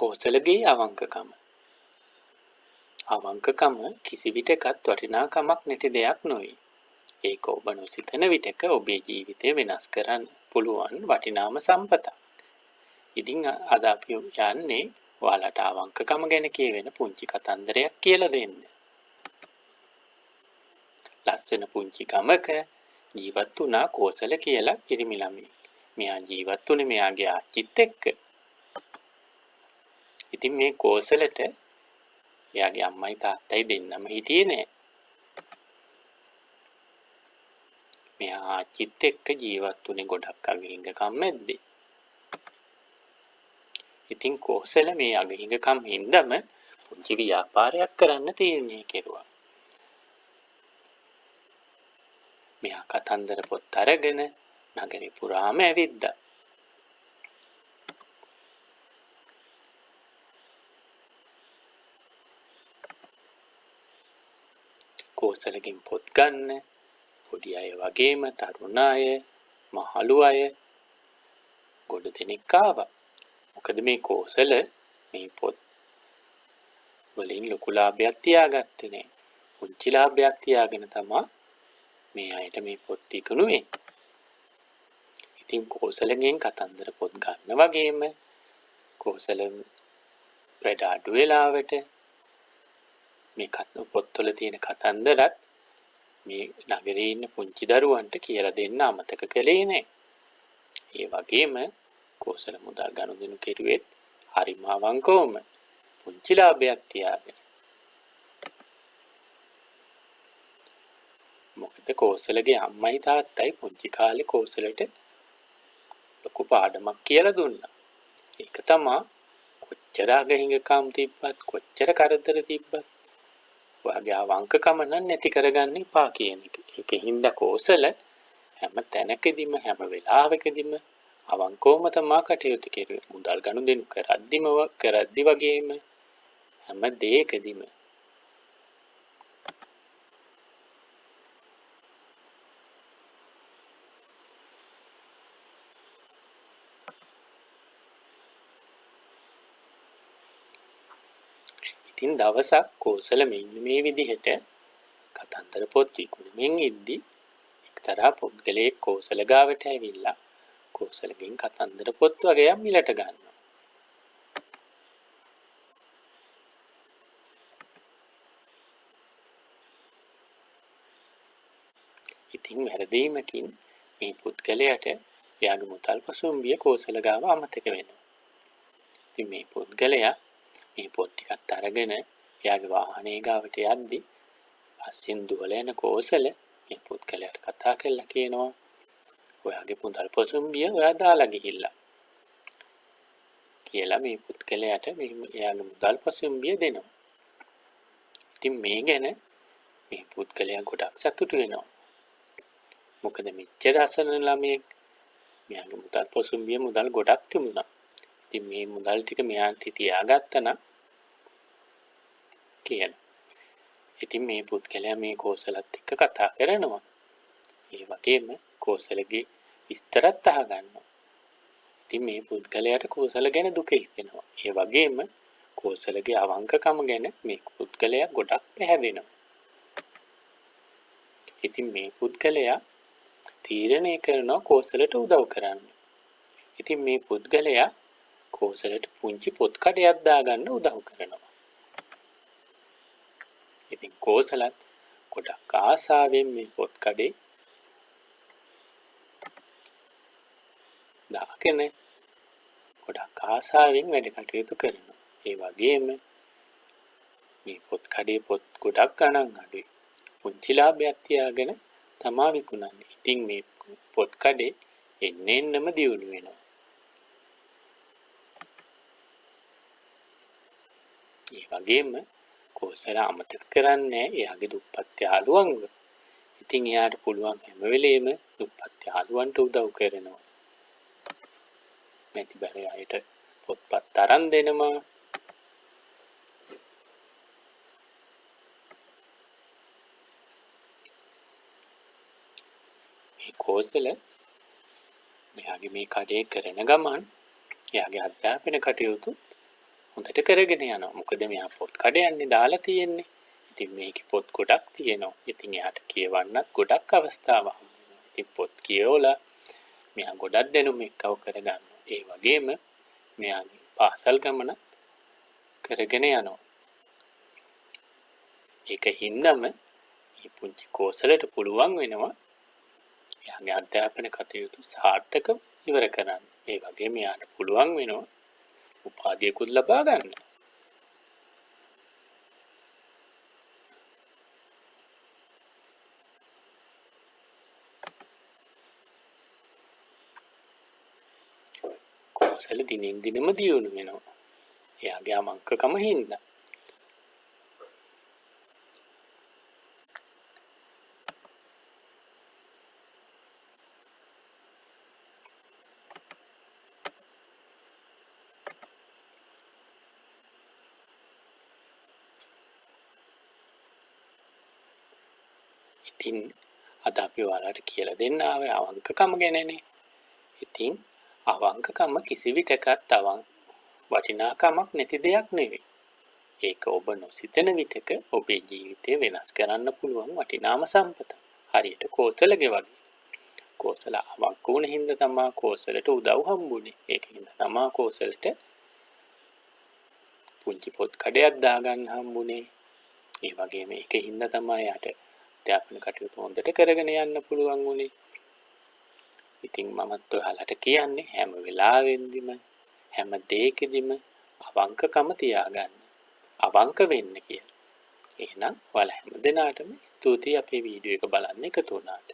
කෝසලගේ අවංකකම. අවංකකම කිසි විටකත් වටිනාකමක් නැති දෙයක් නොවේ. ඒක ඔබ නොසිතන විටක ඔබේ ජීවිතය වෙනස් කරන්න පුළුවන් වටිනාම සම්පතක්. ඉතින් අද අපි යන්නේ ඔයාලට අවංකකම ගැන කියවෙන පුංචි කතන්දරයක් කියලා දෙන්න. ලස්සන පුංචි ගමක ජීවත් වුණා කෝසල කියලා පිරිමි ළමයෙක්. මෙයා ජීවත් වුණේ මෙයාගේ ආච්චිත් එක්ක. ඉතින් මේ කෝසලට එයාගේ අම්මයි තාත්තයි දෙන්නම හිටියේ නෑ. මෙයා ආච්චිත් එක්ක ජීවත් වුණේ ගොඩක් අගහිඟකම් මැද්දේ. ඉතින් කෝසල මේ අගහිඟකම් හින්දාම පුංචි ව්‍යාපාරයක් කරන්න තීරණය කෙරුවා. මෙයා කතන්දර පොත් අරගෙන නගරේ පුරාම ඇවිද්දා. කෝසලගෙන් පොත් ගන්න පොඩි අය වගේම තරුණ අය, මහලු අය ගොඩ දෙනෙක් ආවා. මොකද මේ කෝසල මේ පොත් වලින් ලොකු ලාභයක් තියාගත්තේ නෑ. පුංචි ලාභයක් තියාගෙන තමයි මේ අයට මේ පොත් ඉක්ුණුවේ. ඉතින් කෝසලගෙන් කතන්දර පොත් ගන්න වගේම කෝසල වැඩ අඩු වෙලාවට මේ පොත්වල තියෙන කතන්දරත් මේ නගරේ ඉන්න පුංචි දරුවන්ට කියලා දෙන්න අමතක කළේ නෑ. ඒ වගේම කෝසල මුදල් ගනුදෙනු කෙරුවෙත් හරිම අවංකවම පුංචි ලාභයක් තියාගෙන. මොකද කෝසලගේ අම්මයි තාත්තයි පුංචි කාලේ කෝසලට ලොකු පාඩමක් කියලා දුන්නා. ඒක තමයි කොච්චර අගහිඟකම් තිබ්බත් කොච්චර කරදර තිබ්බත් ඔයාගේ අවංකකම නැති කරගන්න එපා කියන එක. ඒකින්ද කෝසල හැම තැනකදීම හැම වෙලාවකදීම අවංකවම තමයි කටයුතු කෙරුවේ. මුදල් ගනුදෙනු කරද්දි වගේම හැම දෙයකදීම. ඉතින් දවසක් කෝසල මෙන්න මේ විදිහට කතන්දර පොත් විකුණමින් ඉද්දි එක්තරා පුද්ගලයෙක් කෝසල ගාවට ඇවිල්ලා කෝසලගෙන් කතන්දර පොත් වගේක් මිලට ගන්නවා. ඉතින් වැරදීමකින් මේ පුද්ගලයාට එයාගේ මුදල් පසුම්බිය කෝසල ගාව අමතක වෙනවා. ඉතින් මේ පුද්ගලයා මේ පොත් ටිකත් අරගෙන එයාගේ වාහනේ ගාවට යද්දි පස්සෙන් දුවලා යන කෝසල මේ පුද්ගලයාට කතා කරලා කියනවා ඔයාගේ මුදල් පසුම්බිය ඔයා දාලා ගිහිල්ලා කියලා මේ පුද්ගලයාට එයාගේ මුදල් පසුම්බිය දෙනවා. ඉතින් මේ ගැන මේ පුද්ගලයා ගොඩක් සතුටු වෙනවා. මොකද මෙච්චර අසරණ ළමයෙක් මෙයාගේ මුදල් පසුම්බිය මුදල් ගොඩක් තිබුණා. ඉතින් මේ මුදල් ටික මෙයාට තියාගත්තා නම් කියලා. ඉතින් මේ පුද්ගලයා මේ කෝසලත් එක්ක කතා කරනවා. ඒ වගේම කෝසලගේ විස්තරත් අහගන්නවා. ඉතින් මේ පුද්ගලයාට කෝසල ගැන දුක හිතෙනවා. ඒ වගේම කෝසලගේ අවංකකම ගැන මේ පුද්ගලයා ගොඩක් පැහැදෙනවා. ඉතින් මේ පුද්ගලයා තීරණය කරනවා කෝසලට උදව් කරන්න. ඉතින් මේ පුද්ගලයා කෝසලට පුංචි පොත් කඩයක් දාගන්න උදව් කරනවා. ඉතින් කෝසලත් ගොඩක් ආසාවෙන් මේ පොත් කඩේ දාගෙන ගොඩක් ආසාවෙන් වැඩ කටයුතු කරනවා. ඒ වගේම මේ පොත් කඩේ පොත් ගොඩක් ගණන් අඩුයි. පුංචි ලාභයක් තියාගෙන තමා විකුණන්නේ. ඉතින් මේ පොත් කඩේ එන්නෙන්නම දියුණු වෙනවා. ඒ වගේම කෝසල අමතක කරන්නේ එයාගේ දුප්පත් යාළුවන්ව. ඉතින් එයාට පුළුවන් හැම වෙලේම දුප්පත් යාළුවන්ට උදව් කරනවා. නැති බැරි අයට පොත්පත් අරන් දෙනවා. මේ කෝසල මෙයාගේ මේ කඩේ කරන ගමන් එයාගේ අධ්‍යාපන කටයුතු හොඳට කරගෙන යනවා. මොකද මෙයා පොත් කඩයන්නේ දාලා තියෙන්නේ. ඉතින් මේකේ පොත් ගොඩක් තියෙනවා. ඉතින් එයාට කියවන්නත් ගොඩක් අවස්ථාවක් හම්බෙනවා. ඉතින් පොත් කියවලා මෙයා ගොඩක් දැනුම් එක්කව කරගන්නවා. ඒ වගේම මෙයාගේ පාසල් ගමන කරගෙන යනවා. ඒක හින්දාම මේ පුංචි කෝසලට පුළුවන් වෙනවා එයාගේ අධ්‍යාපන කටයුතු සාර්ථකව ඉවර කරන්න. ඒ වගේම එයාට පුළුවන් වෙනවා උපාධියකුත් ලබා ගන්න. කෝසල දිනෙන් දිනම දියුණු වෙනවා. එයාගේ අවංකකම හින්දා. ඉතින් අද අපි ඔයාලට කියලා දෙන්න ආවේ අවංකකම ගැනනේ. ඉතින් අවංකකම කිසි විටකත් වටිනාකමක් නැති දෙයක් නෙවෙයි. ඒක ඔබ නොසිතන විටක ඔබේ ජීවිතය වෙනස් කරන්න පුළුවන් වටිනාම සම්පත. හරියට කෝසලගේ වගේ. කෝසල අවංක වුණ හින්දා තමයි කෝසලට උදව් හම්බුනේ. ඒක හින්දා තමයි කෝසලට පුංචි පොත් කඩයක් දාගන්න හම්බුනේ. ඒ වගේම ඒක හින්දා තමයි යාට අධ්‍යාපන කටයුතු හොඳට කරගෙන යන්න පුළුවන් වුනේ. ඉතින් මමත් ඔයාලට කියන්නේ හැම වෙලාවෙන්දිම හැම දෙයකදීම අවංකකම තියාගන්න. අවංක වෙන්න කියලා. එහෙනම් ඔයාලා හැම දිනාටම ස්තුතියි අපේ වීඩියෝ එක බලන්න එකතු වුණාට.